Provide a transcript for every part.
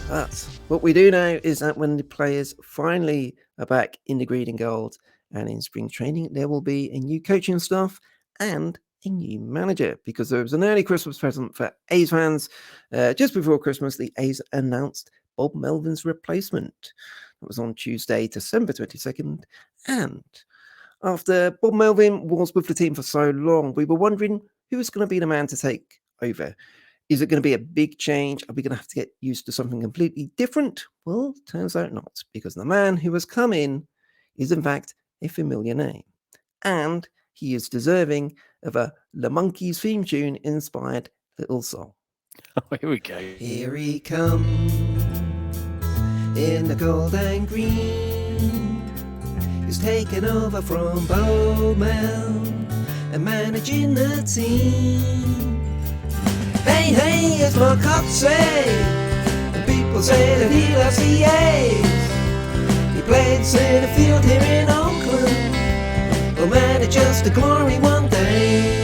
But what we do know is that when the players finally are back in the green and gold and in spring training, there will be a new coaching staff and a new manager, because there was an early Christmas present for A's fans. Just before Christmas, the A's announced Bob Melvin's replacement. It was on Tuesday, December 22nd. And after Bob Melvin was with the team for so long, we were wondering who was going to be the man to take over. Is it going to be a big change? Are we going to have to get used to something completely different? Well, turns out not, because the man who has come in is in fact a familiar name. And he is deserving of a Le Monkeys theme tune inspired little song. Oh, here we go. Here he comes in the gold and green. He's taken over from Bowmel and managing the team. Hey, hey, it's my Kotsay, and people say that he loves the A's. He played center field here in Oakland, will manage us to glory one day.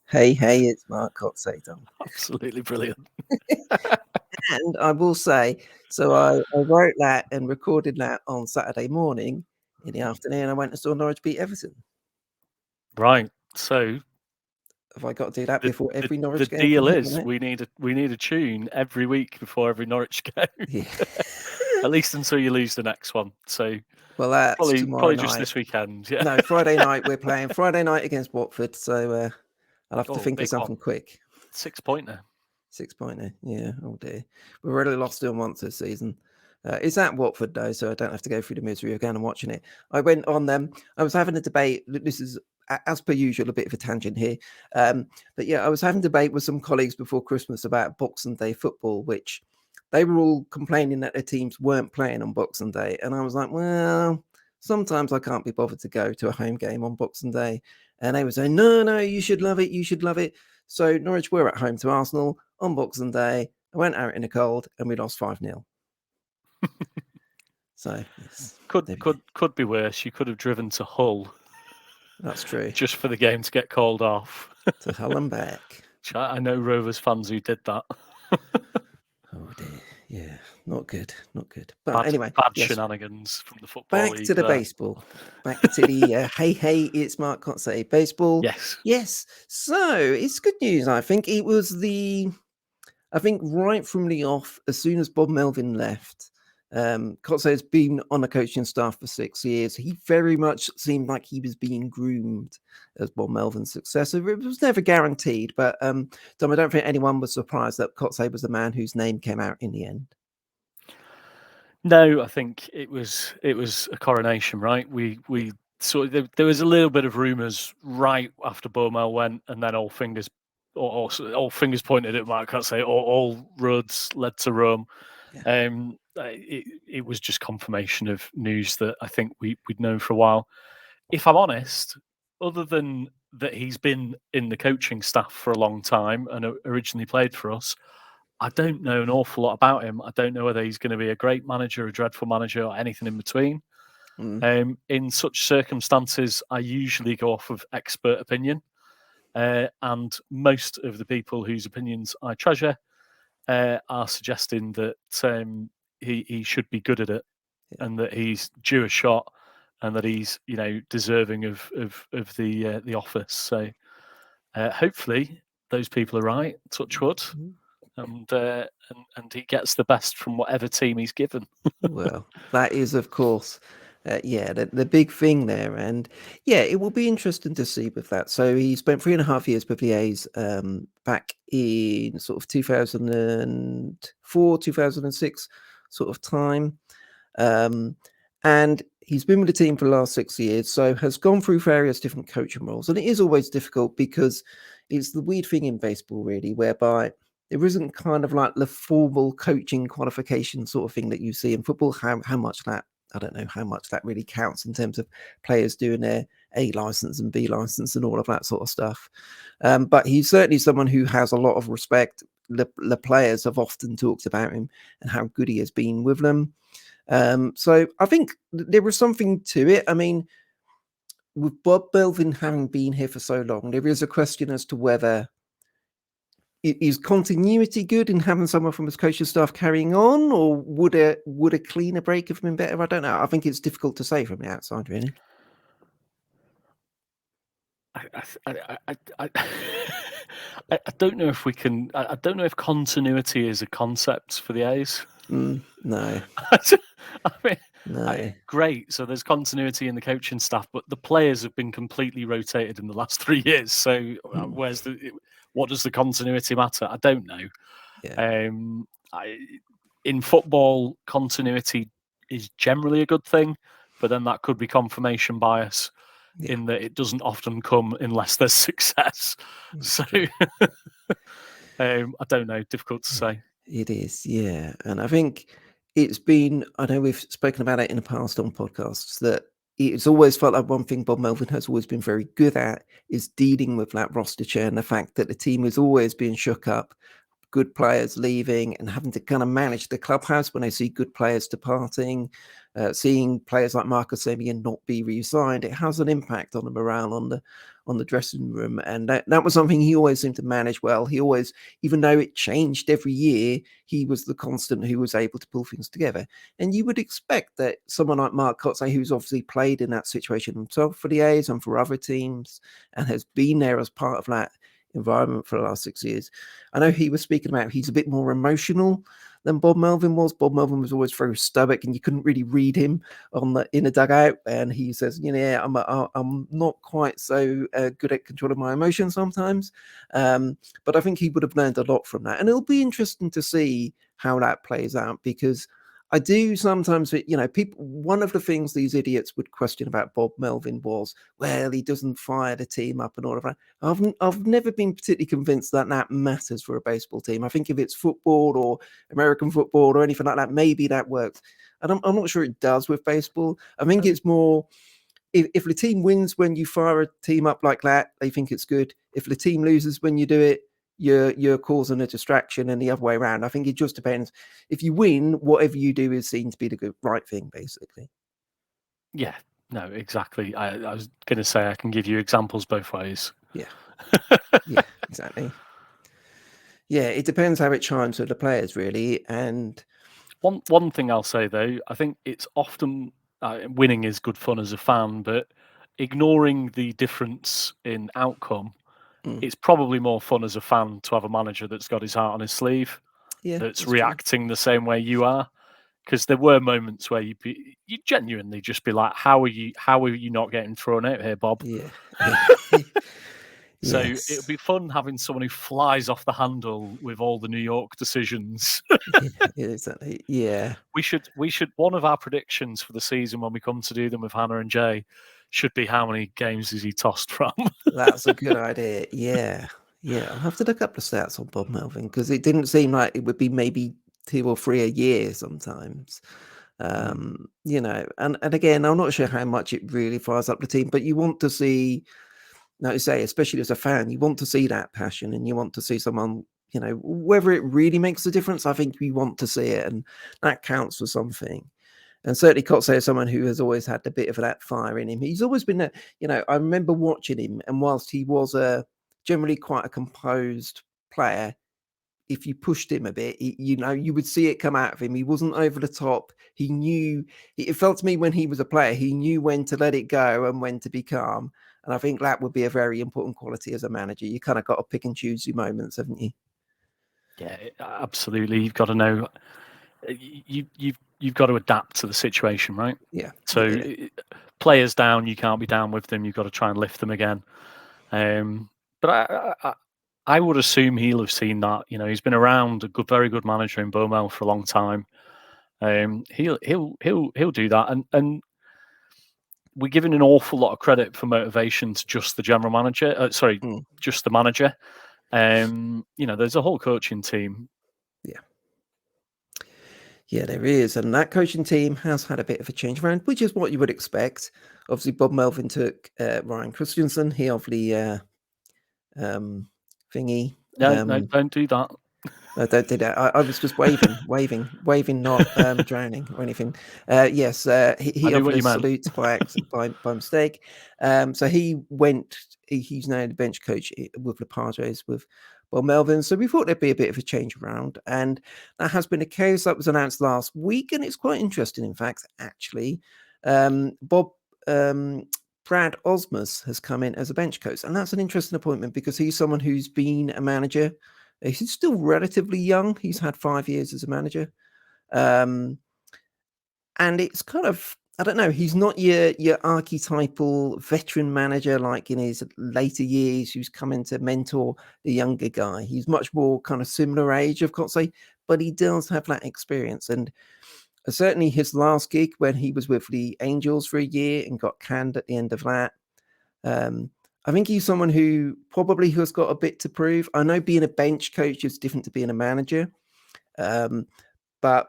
Hey, hey, it's Mark Kotsay, Tom. Absolutely brilliant. And I will say, so I wrote that and recorded that on Saturday morning. In the afternoon, I went and saw Norwich beat Everton. Right. So Have I got to do that before every the Norwich game? deal is we need a tune every week before every Norwich game. Yeah. At least until you lose the next one. So Well, that's probably just this weekend. Yeah. No, Friday night we're playing. Friday night against Watford. So I'll have to think of something quick. 6-pointer. 6-pointer. Yeah. Oh dear. We've already lost to them once this season. It's at Watford though, so I don't have to go through the misery again and watching it. I went on them. I was having a debate. This is, as per usual, a bit of a tangent here. But yeah, I was having a debate with some colleagues before Christmas about Boxing Day football, which they were all complaining that their teams weren't playing on Boxing Day. And I was like, well, sometimes I can't be bothered to go to a home game on Boxing Day. And they were saying, no, you should love it. You should love it. So Norwich were at home to Arsenal on Boxing Day. I went out in the cold and we lost 5-0. So yes, could be worse. You could have driven to Hull. That's true. Just for the game to get called off. To Hull and back. I know Rovers fans who did that. Oh dear, yeah, not good. But anyway, bad shenanigans from the football back league to the baseball. Back to the hey, it's Mark Kotsay baseball. Yes. So it's good news. I think it was right from the off, as soon as Bob Melvin left. Kotsay has been on the coaching staff for 6 years. He very much seemed like he was being groomed as Bob Melvin's successor. It was never guaranteed, but Tom, I don't think anyone was surprised that Kotsay was the man whose name came out in the end. No, I think it was a coronation, right? We saw there was a little bit of rumours right after Beaumel went, and then all fingers pointed at Mark Kotsay. All roads led to Rome. Yeah. It was just confirmation of news that I think we'd known for a while. If I'm honest, other than that he's been in the coaching staff for a long time and originally played for us, I don't know an awful lot about him. I don't know whether he's going to be a great manager, a dreadful manager, or anything in between. In such circumstances, I usually go off of expert opinion. And most of the people whose opinions I treasure are suggesting that he should be good at it, and that he's due a shot, and that he's deserving of the office. So hopefully those people are right. Touch wood, and he gets the best from whatever team he's given. Well, that is of course. The big thing there. And yeah, it will be interesting to see with that. So he spent 3.5 years with the A's back in sort of 2004, 2006 sort of time. And he's been with the team for the last 6 years, so has gone through various different coaching roles. And it is always difficult because it's the weird thing in baseball, really, whereby there isn't kind of like the formal coaching qualification sort of thing that you see in football. How much that, I don't know how much that really counts in terms of players doing their A license and B license and all of that sort of stuff. But he's certainly someone who has a lot of respect. The players have often talked about him and how good he has been with them. So I think there was something to it. I mean, with Bob Melvin having been here for so long, there is a question as to whether is continuity good in having someone from his coaching staff carrying on, or would a cleaner break have been better? I don't know. I think it's difficult to say from the outside, really. I I don't know if we can. I don't know if continuity is a concept for the A's. No, I mean, no. great. So there's continuity in the coaching staff, but the players have been completely rotated in the last 3 years. So what does the continuity matter? I don't know. Yeah, In football, continuity is generally a good thing, but then that could be confirmation bias yeah. in that it doesn't often come unless there's success. It's So true. I don't know. Difficult to say. It is, yeah. And I think it's been, I know we've spoken about it in the past on podcasts, that it's always felt like one thing Bob Melvin has always been very good at is dealing with that roster churn, and the fact that the team is always being shook up, good players leaving, and having to kind of manage the clubhouse when they see good players departing, seeing players like Marcus Semien not be re-signed. It has an impact on the morale on the dressing room, and that was something he always seemed to manage well. He always, even though it changed every year, he was the constant who was able to pull things together. And you would expect that someone like Mark Kotsay, who's obviously played in that situation himself for the A's and for other teams, and has been there as part of that environment for the last 6 years. I know he was speaking about he's a bit more emotional than Bob Melvin was. Bob Melvin was always very stoic, and you couldn't really read him in the dugout. And he says, "Yeah, I'm not quite so good at controlling my emotions sometimes." But I think he would have learned a lot from that, and it'll be interesting to see how that plays out, because I do sometimes, people. One of the things these idiots would question about Bob Melvin was, well, he doesn't fire the team up and all of that. I've never been particularly convinced that that matters for a baseball team. I think if it's football or American football or anything like that, maybe that works. And I'm not sure it does with baseball. I think it's more, if the team wins when you fire a team up like that, they think it's good. If the team loses when you do it, you're causing a distraction, and the other way around. I think it just depends. If you win, whatever you do is seen to be the good right thing, basically. Yeah, no, exactly. I was going to say I can give you examples both ways. Yeah, yeah, exactly. Yeah, it depends how it chimes with the players, really. And One thing I'll say though, I think it's often winning is good fun as a fan, but ignoring the difference in outcome, it's probably more fun as a fan to have a manager that's got his heart on his sleeve, yeah, that's that's true. reacting the same way you are. Because there were moments where you genuinely just be like, how are you not getting thrown out here, Bob? Yeah, yeah, So it yes, would be fun having someone who flies off the handle with all the New York decisions. yeah, exactly. Yeah, we should one of our predictions for the season when we come to do them with Hannah and Jay should be how many games is he tossed from? that's a good idea. Yeah, yeah. I'll have to look up the stats on Bob Melvin, because it didn't seem like it would be maybe 2 or 3 a year sometimes. And again, I'm not sure how much it really fires up the team, but you want to see, like I say, especially as a fan, you want to see that passion, and you want to see someone, whether it really makes a difference. I think we want to see it, and that counts for something. And certainly Kotsay is someone who has always had a bit of that fire in him. He's always been I remember watching him, and whilst he was generally quite a composed player, if you pushed him a bit, you would see it come out of him. He wasn't over the top. He knew, it felt to me when he was a player, he knew when to let it go and when to be calm. And I think that would be a very important quality as a manager. You kind of got to pick and choose your moments, haven't you? Yeah, absolutely. You've got to know you've got to adapt to the situation, right? Yeah. So Yeah. players down, you can't be down with them. You've got to try and lift them again. But I would assume he'll have seen that. He's been around very good manager in Beaumont for a long time. He'll do that, and we're giving an awful lot of credit for motivation to just the general manager. Just the manager. There's a whole coaching team. Yeah. Yeah, there is. And that coaching team has had a bit of a change around, which is what you would expect. Obviously, Bob Melvin took Ryan Christensen. He obviously thingy. No, don't do that. No, don't do that. I was just waving, not drowning or anything. Yes, I he knew offered what a you meant. salute by mistake. So he went. He's now the bench coach with the Padres with Bob Melvin. So we thought there'd be a bit of a change around, and that has been the case. That was announced last week, and it's quite interesting. In fact, actually, Bob. Brad Osmus has come in as a bench coach, and that's an interesting appointment because he's someone who's been a manager. He's still relatively young. He's had 5 years as a manager. Um, and it's kind of, I don't know, he's not your archetypal veteran manager like in his later years who's coming to mentor the younger guy. He's much more kind of similar age of Kotsay, but he does have that experience. And certainly his last gig when he was with the Angels for a year and got canned at the end of that. Um, I think he's someone who probably has got a bit to prove. I know being a bench coach is different to being a manager, but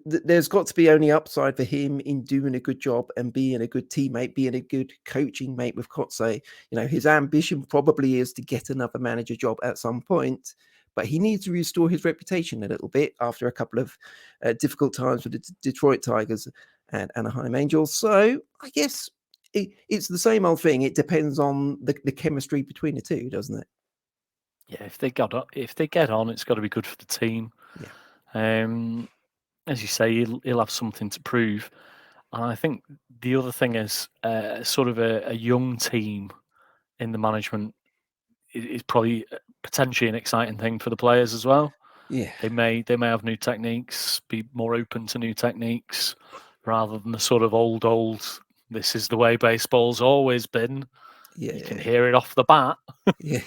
there's got to be only upside for him in doing a good job and being a good teammate, being a good coaching mate with Kotsay. You know, his ambition probably is to get another manager job at some point, but he needs to restore his reputation a little bit after a couple of difficult times with the Detroit Tigers and Anaheim Angels. So I guess it's the same old thing. It depends on the chemistry between the two, doesn't it? Yeah, if they get on, it's got to be good for the team. Yeah. As you say, he'll have something to prove. And I think the other thing is sort of a young team in the management is probably potentially an exciting thing for the players as well. Yeah. They may have new techniques, be more open to new techniques, rather than the sort of old. This is the way baseball's always been. Yeah. You can hear it off the bat. Yeah.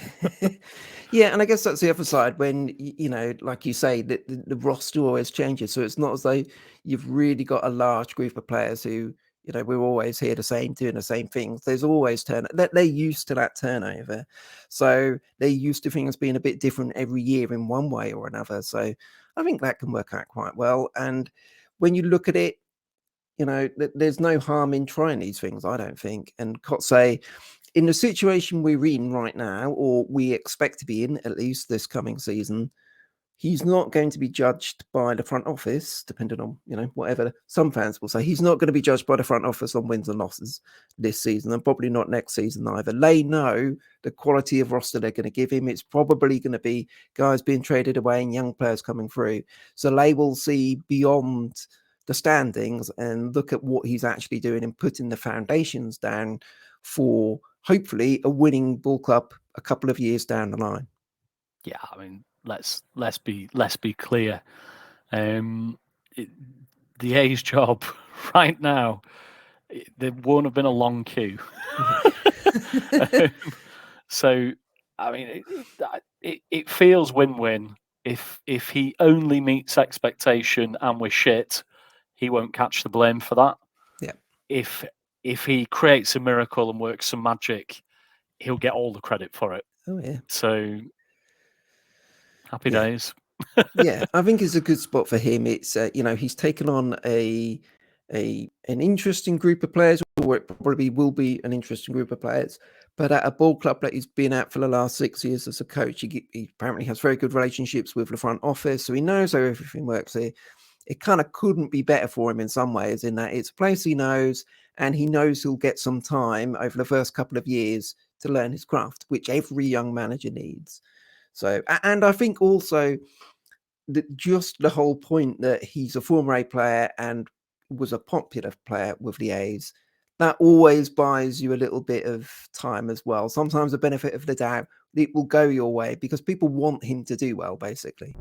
Yeah, and I guess that's the other side when, you know, like you say, the roster always changes. So it's not as though you've really got a large group of players who, you know, we're always here doing the same things. There's always they're used to that turnover. So they're used to things being a bit different every year in one way or another. So I think that can work out quite well. And when you look at it, you know, there's no harm in trying these things, I don't think. And Kotsay, in the situation we're in right now, or we expect to be in at least this coming season, he's not going to be judged by the front office, depending on, you know, whatever some fans will say. He's not going to be judged by the front office on wins and losses this season, and probably not next season either. They know the quality of roster they're going to give him. It's probably going to be guys being traded away and young players coming through. So they will see beyond the standings and look at what he's actually doing and putting the foundations down for hopefully a winning ball club a couple of years down the line. Yeah, I mean, let's be clear. The A's job right now, there won't have been a long queue. So, I mean, it feels win-win. If he only meets expectation and we're shit, he won't catch the blame for that. Yeah. If he creates a miracle and works some magic, he'll get all the credit for it. Oh yeah. So happy days. Yeah, I think it's a good spot for him. It's you know, he's taken on an interesting group of players, or it probably will be an interesting group of players. But at a ball club that he's been at for the last 6 years as a coach, he apparently has very good relationships with the front office, so he knows how everything works here. It kind of couldn't be better for him in some ways, in that it's a place he knows, and he knows he'll get some time over the first couple of years to learn his craft, which every young manager needs. So, and I think also just the whole point that he's a former A player and was a popular player with the A's, that always buys you a little bit of time as well. Sometimes the benefit of the doubt, it will go your way because people want him to do well, basically.